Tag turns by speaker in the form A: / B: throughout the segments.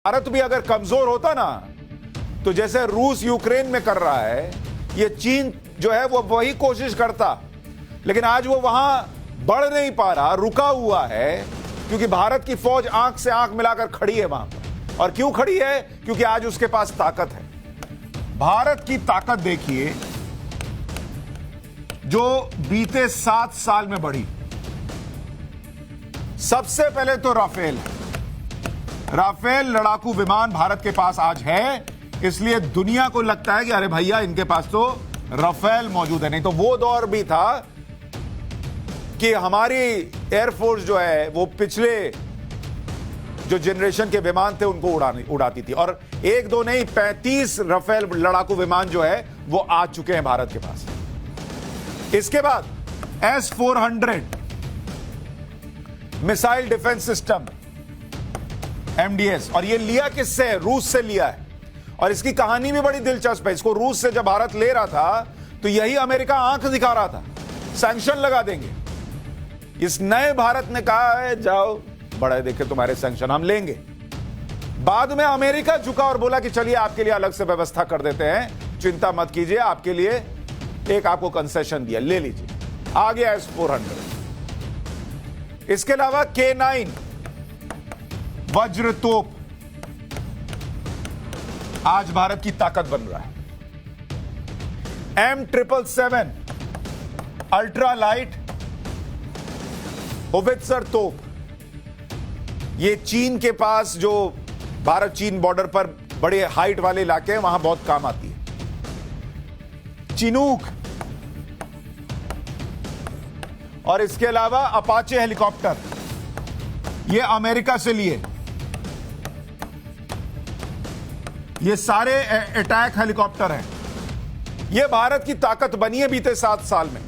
A: भारत भी अगर कमजोर होता ना, तो जैसे रूस यूक्रेन में कर रहा है, ये चीन जो है वो वही कोशिश करता, लेकिन आज वो वहां बढ़ नहीं पा रहा, रुका हुआ है, क्योंकि भारत की फौज आंख से आंख मिलाकर खड़ी है वहां पर। और क्यों खड़ी है? क्योंकि आज उसके पास ताकत है। भारत की ताकत देखिए जो बीते 7 साल में बढ़ी। सबसे पहले तो राफेल लड़ाकू विमान भारत के पास आज है, इसलिए दुनिया को लगता है कि अरे भैया इनके पास तो राफेल मौजूद है। नहीं तो वो दौर भी था कि हमारी एयरफोर्स जो है वो पिछले जो जनरेशन के विमान थे उनको उड़ाती थी, और एक दो नहीं 35 राफेल लड़ाकू विमान जो है वो आ चुके हैं भारत के पास। इसके बाद S-400 missile defence system MDS, और ये लिया किससे है? रूस से लिया है। और इसकी कहानी भी बड़ी दिलचस्प है। इसको रूस से जब भारत ले रहा था तो यही अमेरिका आंख दिखा रहा था, सैंक्शन लगा देंगे। इस नए भारत ने कहा है जाओ बड़े देखे तुम्हारे सैंक्शन हम लेंगे। बाद में अमेरिका झुका और बोला कि चलिए आपके लिए अलग से व्यवस्था कर देते हैं, चिंता मत कीजिए, आपके लिए एक आपको कंसेशन दिया, ले लीजिए। आ गया S-400। इसके अलावा K9 वज्र तोप आज भारत की ताकत बन रहा है। M777 अल्ट्रा लाइट होवित्जर तोप, ये चीन के पास जो भारत चीन बॉर्डर पर बड़े हाइट वाले इलाके हैं वहां बहुत काम आती है। चिनूक, और इसके अलावा अपाचे हेलीकॉप्टर, ये अमेरिका से लिए। ये सारे अटैक हेलीकॉप्टर हैं। ये भारत की ताकत बनी है बीते 7 साल में।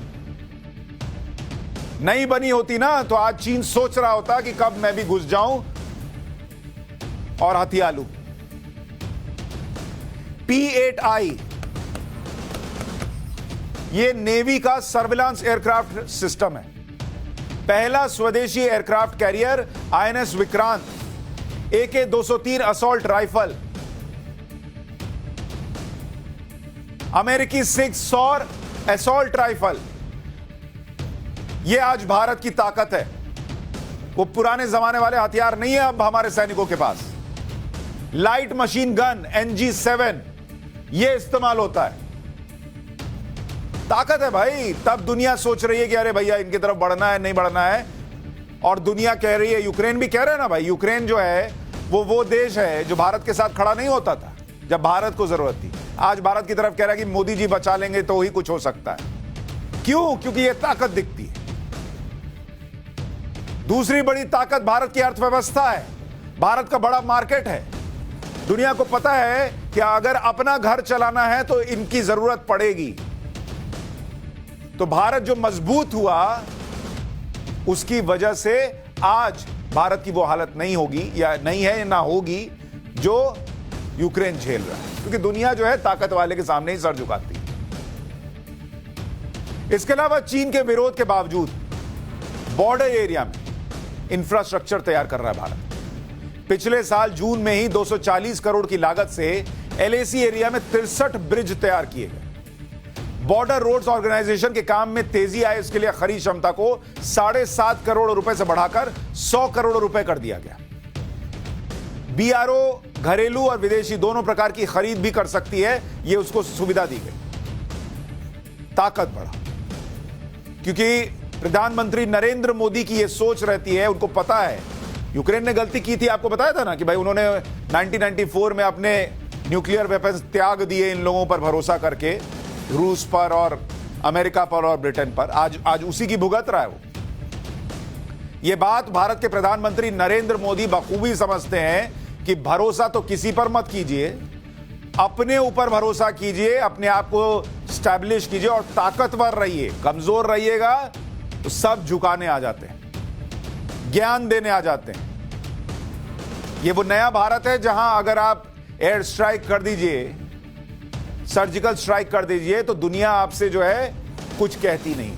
A: नहीं बनी होती ना तो आज चीन सोच रहा होता कि कब मैं भी घुस जाऊं और हथिया लूं। P-8I, ये नेवी का सर्विलांस एयरक्राफ्ट सिस्टम है। पहला स्वदेशी aircraft carrier INS Vikrant, AK-203 assault rifle, अमेरिकी 6 सौर असॉल्ट राइफल, यह आज भारत की ताकत है। वो पुराने जमाने वाले हथियार नहीं है अब हमारे सैनिकों के पास। लाइट मशीन गन NG7 यह इस्तेमाल होता है। ताकत है भाई। तब दुनिया सोच रही है कि अरे भैया इनकी तरफ बढ़ना है, नहीं बढ़ना है, और दुनिया कह रही है, यूक्रेन भी कह रहा है ना भाई, यूक्रेन जो है वो देश है जो भारत के साथ खड़ा नहीं होता था जब भारत को जरूरत थी। आज भारत की तरफ कह रहा है कि मोदी जी बचा लेंगे तो ही कुछ हो सकता है। क्यों? क्योंकि यह ताकत दिखती है। दूसरी बड़ी ताकत भारत की अर्थव्यवस्था है। भारत का बड़ा मार्केट है। दुनिया को पता है कि अगर अपना घर चलाना है तो इनकी जरूरत पड़ेगी। तो भारत जो मजबूत हुआ उसकी वजह से आज भारत की वो हालत नहीं होगी, या नहीं है, ना होगी जो यूक्रेन झेल रहा है, क्योंकि दुनिया जो है ताकत वाले के सामने ही सर झुकाती है। इसके अलावा चीन के विरोध के बावजूद बॉर्डर एरिया में इंफ्रास्ट्रक्चर तैयार कर रहा है भारत। पिछले साल जून में ही 240 करोड़ की लागत से LAC एरिया में 63 ब्रिज तैयार किए गए। बॉर्डर रोड्स ऑर्गेनाइजेशन के काम में तेजी आए, इसके लिए खरीद क्षमता को 7.5 करोड़ रुपए से बढ़ाकर 100 करोड़ रुपए कर दिया गया। BRO घरेलू और विदेशी दोनों प्रकार की खरीद भी कर सकती है, यह उसको सुविधा दी गई। ताकत बढ़ा, क्योंकि प्रधानमंत्री नरेंद्र मोदी की यह सोच रहती है, उनको पता है यूक्रेन ने गलती की थी। आपको बताया था ना कि भाई उन्होंने 1994 में अपने न्यूक्लियर वेपन्स त्याग दिए इन लोगों पर भरोसा करके, रूस पर और अमेरिका पर और ब्रिटेन पर। आज उसी की भुगत रहा है वो। ये बात भारत के प्रधानमंत्री नरेंद्र मोदी बखूबी समझते हैं कि भरोसा तो किसी पर मत कीजिए, अपने ऊपर भरोसा कीजिए, अपने आप को स्टैब्लिश कीजिए और ताकतवर रहिए। कमजोर रहिएगा तो सब झुकाने आ जाते हैं, ज्ञान देने आ जाते हैं। ये वो नया भारत है जहां अगर आप एयर स्ट्राइक कर दीजिए, सर्जिकल स्ट्राइक कर दीजिए, तो दुनिया आपसे जो है कुछ कहती नहीं।